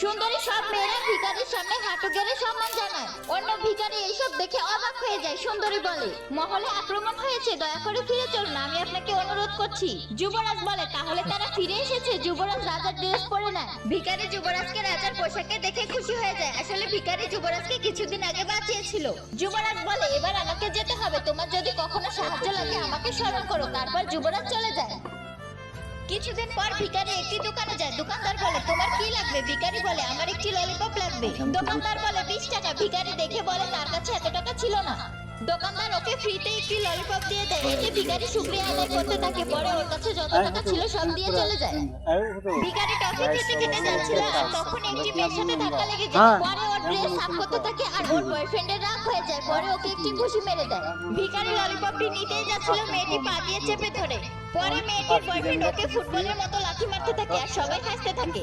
সুন্দরী সব মেয়েরা ভিখারির সামনে হাঁটু গেড়ে সম্মান জানায়। অন্য ভিখারি এইসব দেখে অবাক হয়ে যায়। সুন্দরী বলে, মহলে আক্রমণ হয়েছে, দয়া করে ফিরে চলুন, আমি আপনাকে অনুরোধ করছি। যুবরাজ বলে, তাহলে তারা ফিরে এসেছে। যুবরাজ রাজার ড্রেস পরে নেয়। ভিখারি যুবরাজকে রাজার পোশাকে দেখে খুশি হয়ে যায়। আসলে ভিখারি যুবরাজকে কিছুদিন আগে বাঁচিয়েছিল। যুবরাজ বলে, এবার আমাকে যেতে হবে, তোমার যদি কখনো সাহায্য লাগে আমাকে স্মরণ করো। তারপর যুবরাজ চলে যায়। কিছুদিন পর ভিখারি একটি দোকানে যায়। দোকানদার বলে, তোমার কি লাগবে? ভিখারি বলে, আমার একটি ললিপপ লাগবে। দোকানদার বলে, 20 টাকা। ভিখারি দেখে বলে, তার কাছে এত টাকা ছিল না। দোকানদার ওকে ফ্রিতে একটি ললিপপ দিয়ে দেয়। এতে ভিখারি শুকরিয়া আদায় করতে থাকে। পরে ওর কাছে যত টাকা ছিল সব দিয়ে চলে যায়। ভিখারি টফি খেতে খেতে যাচ্ছিল আর তখন একটি মেয়ের সাথে ধাক্কা লেগে যায়। পরে ওর ড্রেস সাফ করতে থাকে আর ওর বয়ফ্রেন্ডের রাগ হয়ে যায়। পরে ওকে একটি ঘুষি মেরে দেয়। ভিখারি ললিপপটি নিতেই যাচ্ছিল, মেয়েটি পা দিয়ে চেপে ধরে। পরে মেয়েটির বয়ফ্রেন্ড ওকে ফুটবলের মতো লাথি মারতে থাকে আর সবাই হাসতে থাকে।